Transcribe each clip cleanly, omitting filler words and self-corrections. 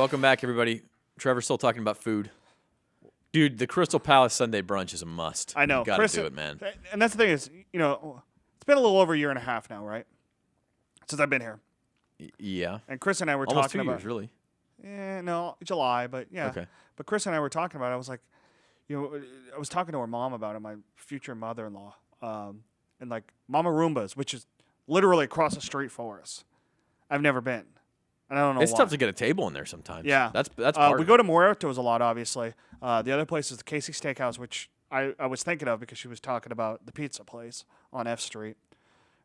Welcome back, everybody. Trevor's still talking about food. Dude, the Crystal Palace Sunday brunch is a must. I know. You gotta do it, man. And that's the thing is, it's been a little over a year and a half now, right? Since I've been here. Yeah. And Chris and I were Almost talking 2 about. years, really. No, July, but yeah. Okay. But Chris and I were talking about it. I was like, I was talking to her mom about it, my future mother-in-law. And like Mama Roomba's, which is literally across the street for us. I've never been. And I don't know It's why. tough to get a table in there sometimes. Yeah. That's part we of go it. to Muerto's a lot, obviously. The other place is the Casey Steakhouse, which I was thinking of because she was talking about the pizza place on F Street.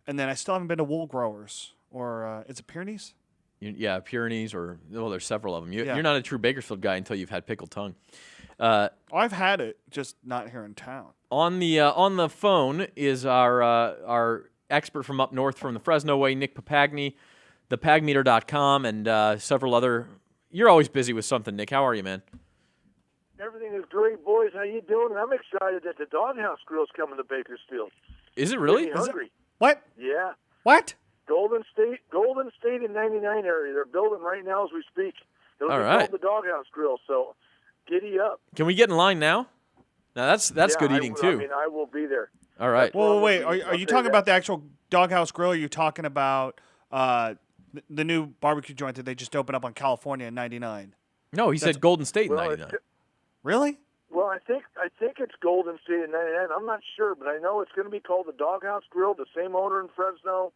And then I still haven't been to Wool Growers. Or is it Pyrenees? Yeah, Pyrenees there's several of them. Yeah. You're not a true Bakersfield guy until you've had pickled tongue. I've had it, just not here in town. On the phone is our expert from up north from the Fresno way, Nick Papagni, thepagmeter.com, and several other. You're always busy with something, Nick. How are you, man? Everything is great, boys. How you doing? I'm excited that the Doghouse Grill's coming to Bakersfield. Is it really? Getting hungry. What? Yeah. What? Golden State in 99 area. They're building right now as we speak. It'll All be right. called the Doghouse Grill. So, giddy up. Can we get in line now? Now that's Yeah, good eating too. I mean, I will be there. All right. Well, wait. Probably Are you I'll talking say about that. the actual Doghouse Grill? Or are you talking about the new barbecue joint that they just opened up on California in '99? No, he said Golden State in Well, 99. Really? Well, I think it's Golden State in 99. I'm not sure, but I know it's going to be called the Doghouse Grill. The same owner in Fresno,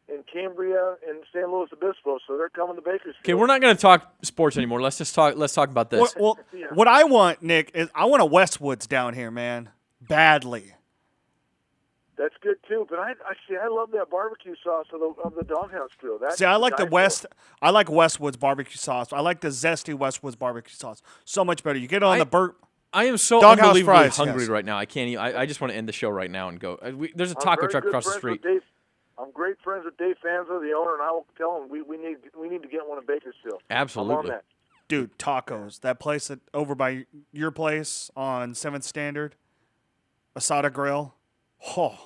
in Cambria, and San Luis Obispo. So they're coming to Bakersfield. Okay, we're not going to talk sports anymore. Let's talk about this. Well, Yeah. what I want, Nick, is I want a Westwoods down here, man, badly. That's good too, but I love that barbecue sauce of the Doghouse Grill. That's See, I like the guy West. I like Westwoods barbecue sauce. I like the zesty Westwoods barbecue sauce. So much better. You get it on the burp. I am so Doghouse unbelievably fries, hungry yes. right now. I can't even. I just want to end the show right now and go. There's a I'm taco very truck good across the friends with street. Dave. I'm great friends with Dave Fanzo, the owner, and I will tell him we need to get one in Bakersfield. Absolutely. I'm on that. Dude, tacos. That place over by your place on 7th Standard, Asada Grill. Oh.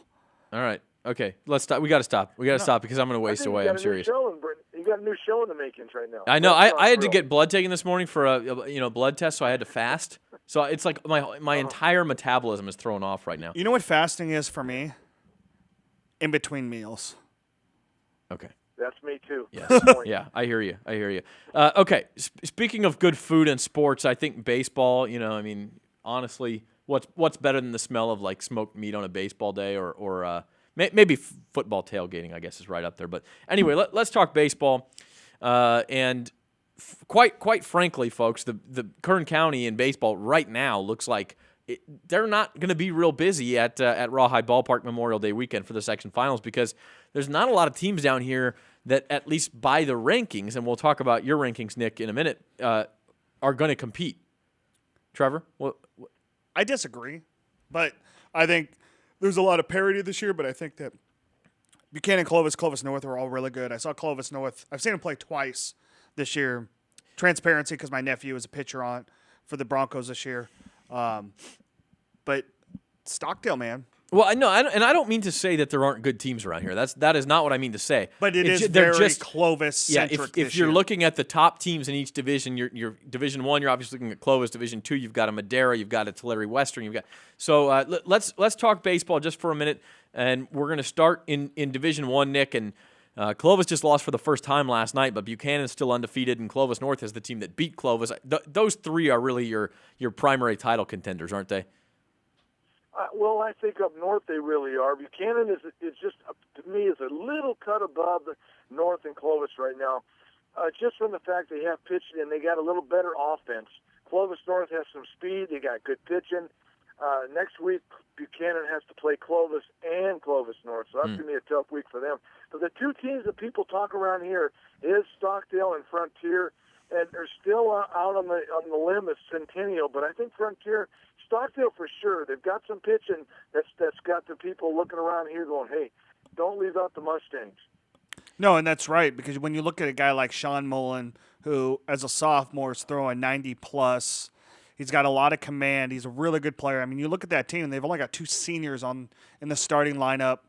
All right. Okay. Let's stop. We got to stop. We got to stop because I'm going to I waste think away. you got I'm a new serious. show you got a new show in the makings right now. I know. Restaurant I had to Grill. get blood taken this morning for a blood test, so I had to fast. So it's like my entire metabolism is thrown off right now. You know what fasting is for me? In between meals. Okay. That's me too. Yes. Good point. Yeah, I hear you. Okay. Speaking of good food and sports, I think baseball. I mean, honestly, what's better than the smell of like smoked meat on a baseball day, or maybe football tailgating? I guess is right up there. But anyway, let's talk baseball. And quite frankly, folks, the Kern County in baseball right now looks like they're not going to be real busy at Rawhide Ballpark Memorial Day weekend for the section finals because there's not a lot of teams down here that, at least by the rankings, and we'll talk about your rankings, Nick, in a minute, are going to compete. Trevor? What? I disagree, but I think there's a lot of parity this year, but I think that Buchanan, Clovis North are all really good. I saw Clovis North. I've seen them play twice this year. Transparency because my nephew is a pitcher for the Broncos this year. But Stockdale, man. Well, I know, and I don't mean to say that there aren't good teams around here. That is not what I mean to say. But It's they're just Clovis-centric if you're looking at the top teams in each division, you're Division 1, you're obviously looking at Clovis. Division 2, you've got a Madera, you've got a Tulare Western, you've got. So let's talk baseball just for a minute, and we're going to start in Division 1, Nick, and Clovis just lost for the first time last night, but Buchanan's still undefeated, and Clovis North is the team that beat Clovis. Those three are really your primary title contenders, aren't they? Well, I think up north they really are. Buchanan is just, to me, is a little cut above the North and Clovis right now, just from the fact they have pitching and they got a little better offense. Clovis North has some speed. They got good pitching. Next week, Buchanan has to play Clovis and Clovis North, so that's going to be a tough week for them. But the two teams that people talk around here is Stockdale and Frontier, and they're still out on the limb of Centennial, but I think Stockdale for sure. They've got some pitching that's got the people looking around here going, hey, don't leave out the Mustangs. No, and that's right, because when you look at a guy like Sean Mullen, who as a sophomore is throwing 90+, he's got a lot of command. He's a really good player. I mean, you look at that team, and they've only got two seniors in the starting lineup,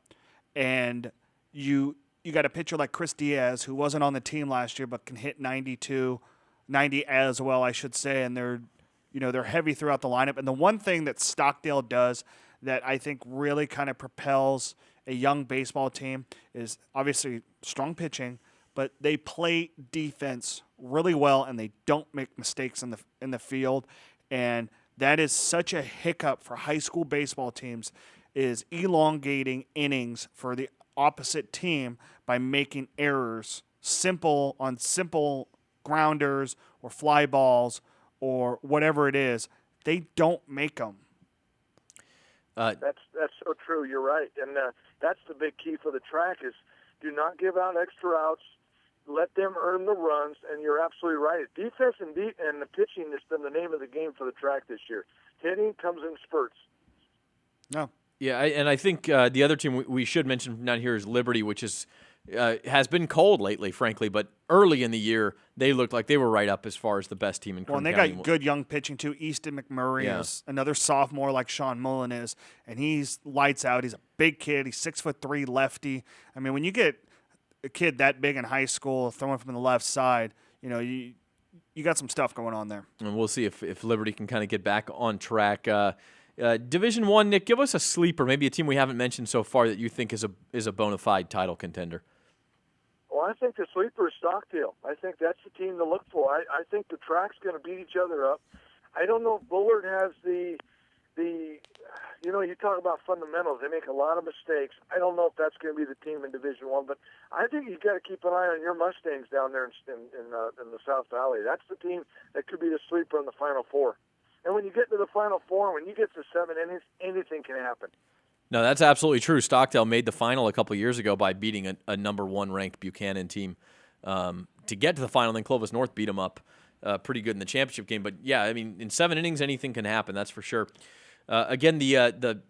and you got a pitcher like Chris Diaz, who wasn't on the team last year but can hit 92. 90 as well, I should say, and they're heavy throughout the lineup. And the one thing that Stockdale does that I think really kind of propels a young baseball team is obviously strong pitching, but they play defense really well and they don't make mistakes in the field. And that is such a hiccup for high school baseball teams, is elongating innings for the opposite team by making errors simple grounders or fly balls or whatever it is. They don't make them. That's so true. You're right, and that's the big key for the track is do not give out extra outs. Let them earn the runs, and you're absolutely right. Defense and the pitching has been the name of the game for the track this year. Hitting comes in spurts. No. Yeah, and I think the other team we should mention down here is Liberty, which has been cold lately, frankly. But early in the year, they looked like they were right up as far as the best team in Kern County. County. And they got good young pitching, too. Easton McMurray is another sophomore like Sean Mullen is, and he's lights out. He's a big kid. He's 6'3" lefty. I mean, when you get a kid that big in high school throwing from the left side, you got some stuff going on there. And we'll see if Liberty can kind of get back on track. Division I, Nick, give us a sleeper, maybe a team we haven't mentioned so far that you think is a bona fide title contender. Well, I think the sleeper is Stockdale. I think that's the team to look for. I think the track's going to beat each other up. I don't know if Bullard has the you talk about fundamentals. They make a lot of mistakes. I don't know if that's going to be the team in Division I, but I think you've got to keep an eye on your Mustangs down there in the South Valley. That's the team that could be the sleeper in the Final Four. And when you get to the Final Four, when you get to 7 innings, anything can happen. No, that's absolutely true. Stockdale made the final a couple years ago by beating a number 1 ranked Buchanan team to get to the final. Then Clovis North beat them up pretty good in the championship game. But yeah, I mean, in 7 innings, anything can happen. That's for sure. Again, the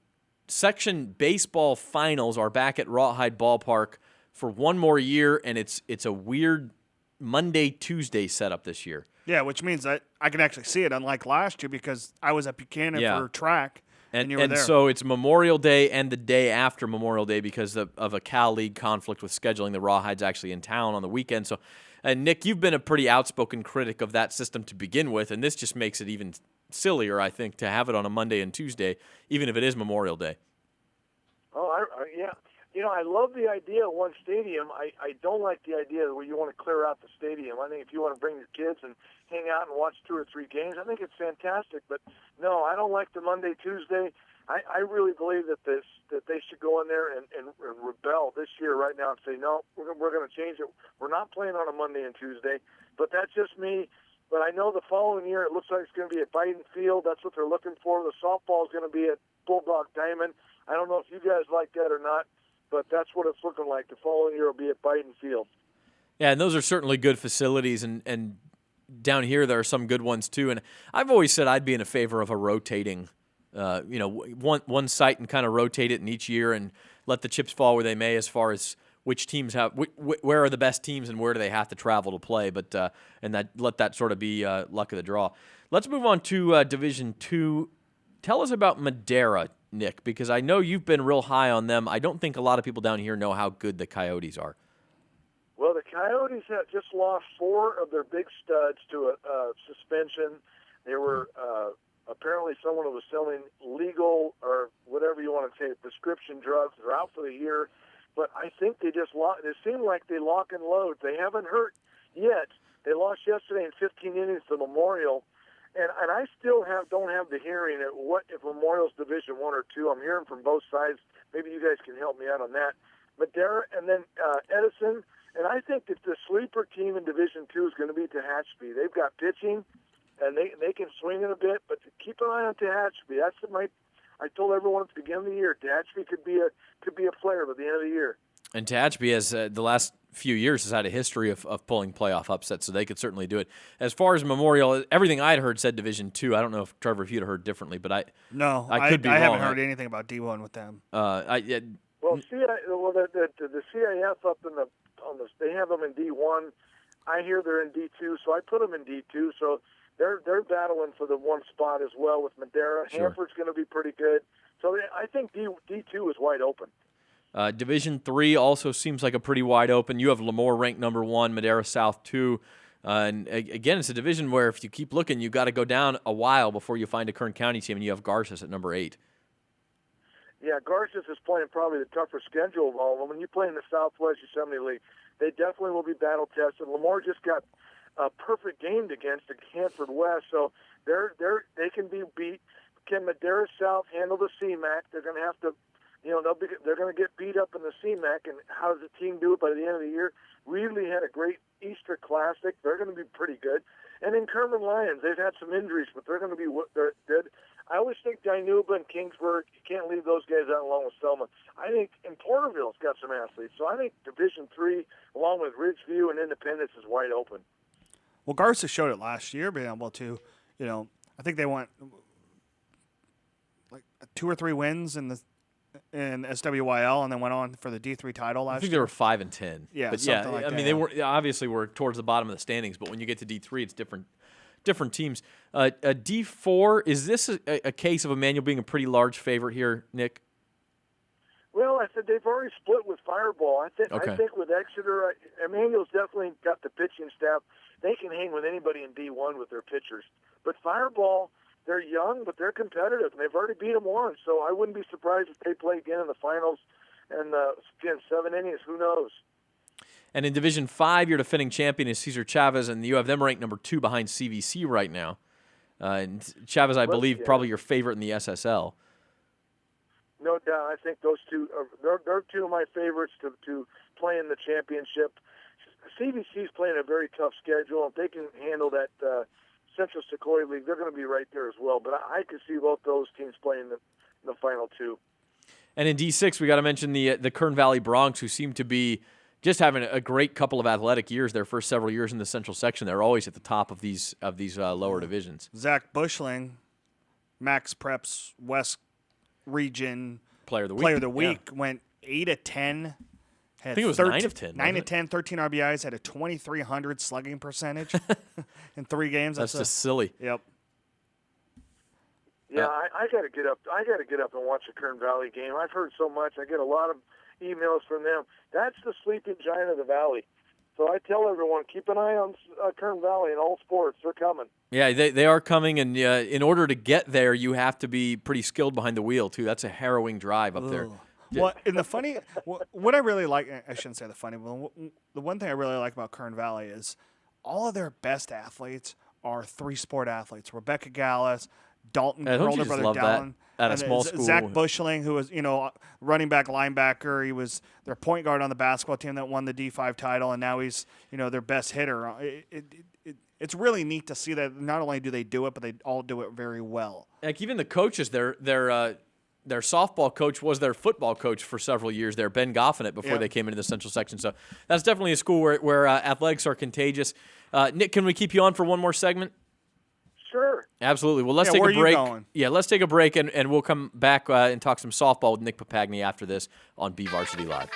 section baseball finals are back at Rawhide Ballpark for one more year, and it's a weird Monday-Tuesday setup this year. Yeah, which means that I can actually see it, unlike last year, because I was at Buchanan for track, and you were there. And so it's Memorial Day and the day after Memorial Day because of a Cal League conflict with scheduling. The Rawhide's actually in town on the weekend. So, Nick, you've been a pretty outspoken critic of that system to begin with, and this just makes it even sillier, I think, to have it on a Monday and Tuesday, even if it is Memorial Day. Oh, yeah. I love the idea of one stadium. I don't like the idea where you want to clear out the stadium. I think if you want to bring your kids and hang out and watch 2 or 3 games, I think it's fantastic. But no, I don't like the Monday, Tuesday. I really believe that they should go in there and rebel this year right now and say, no, we're going to change it. We're not playing on a Monday and Tuesday. But that's just me. But I know the following year it looks like it's going to be at Biden Field. That's what they're looking for. The softball is going to be at Bulldog Diamond. I don't know if you guys like that or not, but that's what it's looking like. The following year will be at Biden Field. Yeah, and those are certainly good facilities, and down here there are some good ones too. And I've always said I'd be in favor of a rotating, one site and kind of rotate it in each year and let the chips fall where they may as far as which teams have, where are the best teams and where do they have to travel to play. But let that sort of be luck of the draw. Let's move on to Division II. Tell us about Madera, Nick, because I know you've been real high on them. I don't think a lot of people down here know how good the Coyotes are. Well, the Coyotes have just lost 4 of their big studs to a suspension. They were apparently someone who was selling legal or whatever you want to say, prescription drugs. They're out for the year. But I think they just it seemed like they lock and load. They haven't hurt yet. They lost yesterday in 15 innings to Memorial. And I still don't have the hearing at what if Memorial's Division 1 or 2. I'm hearing from both sides. Maybe you guys can help me out on that. Madera and then Edison. And I think that the sleeper team in Division 2 is going to be Tehachapi. They've got pitching, and they can swing it a bit. But keep an eye on Tehachapi. I told everyone at the beginning of the year, Tehachapi could be a player by the end of the year. And Tehachapi has the last few years has had a history of pulling playoff upsets, so they could certainly do it. As far as Memorial, everything I'd heard said Division II. I don't know if Trevor, if you'd heard differently, but I could be wrong. I haven't heard anything about D1 with them. The CIF up they have them in D1. I hear they're in D2, so I put them in D2. So they're battling for the 1 spot as well with Madera. Sure. Hanford's going to be pretty good. So I think D2 is wide open. Division III also seems like a pretty wide open. You have Lemoore ranked number 1, Madera South 2. Again, it's a division where if you keep looking, you got to go down a while before you find a Kern County team, and you have Garces at number 8. Yeah, Garces is playing probably the tougher schedule of all of them. When you play in the Southwest Yosemite League, they definitely will be battle tested. Lamar just got a perfect game against the Hanford West, so they can be beat. Can Madera South handle the CMAC? They're going to have to, they're going to get beat up in the CMAC. And how does the team do it by the end of the year? Really had a great Easter Classic. They're going to be pretty good. And in Kerman Lions, they've had some injuries, but they're going to be good. I always think Dinuba and Kingsburg, you can't leave those guys out along with Selma. I think in Porterville's got some athletes. So I think Division III, along with Ridgeview and Independence, is wide open. Well, Garza showed it last year, being able to, I think they went like 2 or 3 wins in SWYL, and then went on for the D3 title last year. I think they were 5 and 10. Yeah, but something like that. they were obviously were towards the bottom of the standings, but when you get to D3, it's different teams. D4, is this a case of Emmanuel being a pretty large favorite here, Nick? Well, I said they've already split with Fireball. I think with Exeter, Emmanuel's definitely got the pitching staff. They can hang with anybody in D1 with their pitchers. But Fireball, they're young, but they're competitive, and they've already beat them once. So I wouldn't be surprised if they play again in the finals. And again, 7 innings, who knows? And in Division 5, your defending champion is Cesar Chavez, and you have them ranked number 2 behind CVC right now. And Chavez, I believe, probably your favorite in the SSL. No doubt. I think those two they're 2 of my favorites to play in the championship. CVC's playing a very tough schedule. If they can handle that Central Sequoia League, they're going to be right there as well. But I could see both those teams playing in the final 2. And in D6, we got to mention the Kern Valley Bronx, who seem to be just having a great couple of athletic years. Their first several years in the Central section, they're always at the top of these lower divisions. Zach Bushling, Max Preps West Region Player of the Week, went 8 of 10. I think it was 9 of 10. 9 of 10, 13 RBIs, had a 2,300 slugging percentage in 3 games. That's just silly. Yep. Yeah, I got to get up. I got to get up and watch the Kern Valley game. I've heard so much. I get a lot of emails from them. That's the sleeping giant of the valley. So I tell everyone, keep an eye on Kern Valley and all sports. They're coming. Yeah, they are coming, and in order to get there, you have to be pretty skilled behind the wheel, too. That's a harrowing drive up there. Well, and the funny, what I really like, I shouldn't say the funny, but the one thing I really like about Kern Valley is all of their best athletes are 3-sport athletes. Rebecca Gallus, Dalton, her older brother Dallin. At a small school. Zach Bushling, who was, running back linebacker. He was their point guard on the basketball team that won the D5 title, and now he's, their best hitter. It's really neat to see that not only do they do it, but they all do it very well. Like even the coaches, their softball coach was their football coach for several years there, Ben Goffinet, before they came into the Central section. So that's definitely a school where athletics are contagious. Nick, can we keep you on for one more segment? Sure. Absolutely. Well, let's take a break. Yeah, let's take a break, and we'll come back and talk some softball with Nick Papagni after this on BVarsity Live.